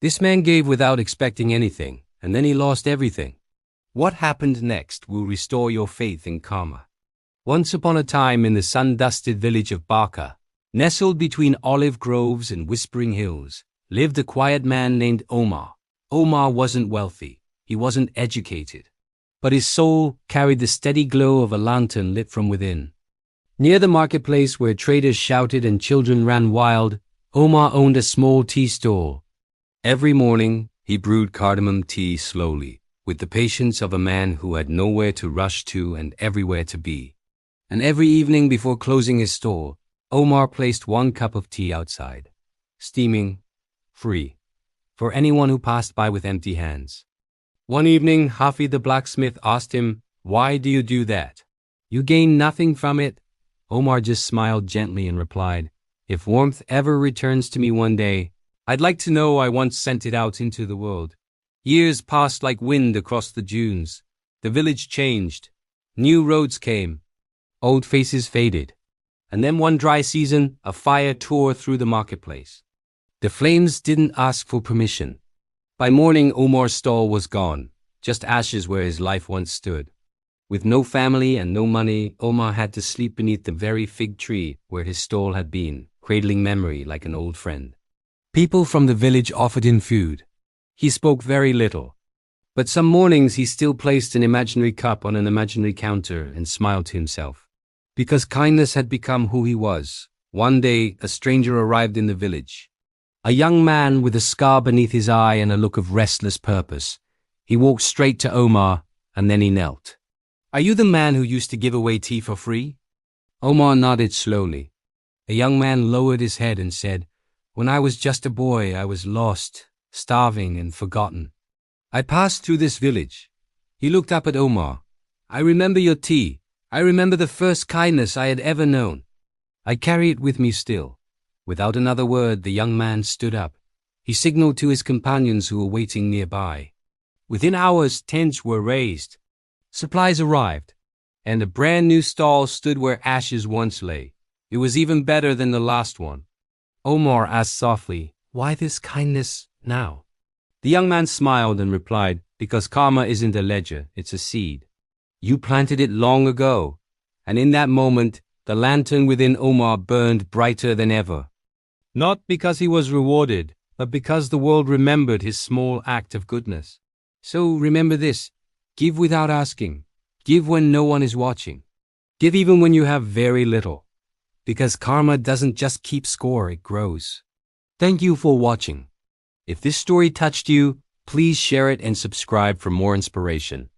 This man gave without expecting anything, and then he lost everything. What happened next will restore your faith in karma. Once upon a time in the sun-dusted village of Barca, nestled between olive groves and whispering hills, lived a quiet man named Omar. Omar wasn't wealthy, he wasn't educated, but his soul carried the steady glow of a lantern lit from within. Near the marketplace where traders shouted and children ran wild, Omar owned a small tea stall. Every morning, he brewed cardamom tea slowly, with the patience of a man who had nowhere to rush to and everywhere to be. And every evening before closing his store, Omar placed one cup of tea outside, steaming, free, for anyone who passed by with empty hands. One evening, Hafi the blacksmith asked him, "Why do you do that? You gain nothing from it?" Omar just smiled gently and replied, "If warmth ever returns to me one day, I'd like to know I once sent it out into the world." Years passed like wind across the dunes. The village changed. New roads came. Old faces faded. And then one dry season, a fire tore through the marketplace. The flames didn't ask for permission. By morning, Omar's stall was gone, just ashes where his life once stood. With no family and no money, Omar had to sleep beneath the very fig tree where his stall had been, cradling memory like an old friend. People from the village offered him food. He spoke very little. But some mornings he still placed an imaginary cup on an imaginary counter and smiled to himself. Because kindness had become who he was. One day, a stranger arrived in the village. A young man with a scar beneath his eye and a look of restless purpose. He walked straight to Omar, and then he knelt. "Are you the man who used to give away tea for free?" Omar nodded slowly. The young man lowered his head and said, "When I was just a boy, I was lost, starving and forgotten. I passed through this village." He looked up at Omar. "I remember your tea. I remember the first kindness I had ever known. I carry it with me still." Without another word, the young man stood up. He signaled to his companions who were waiting nearby. Within hours, tents were raised. Supplies arrived, and a brand new stall stood where ashes once lay. It was even better than the last one. Omar asked softly, "Why this kindness now?" The young man smiled and replied, "Because karma isn't a ledger, it's a seed. You planted it long ago." And in that moment, the lantern within Omar burned brighter than ever. Not because he was rewarded, but because the world remembered his small act of goodness. So remember this: give without asking. Give when no one is watching. Give even when you have very little. Because karma doesn't just keep score, it grows. Thank you for watching. If this story touched you, please share it and subscribe for more inspiration.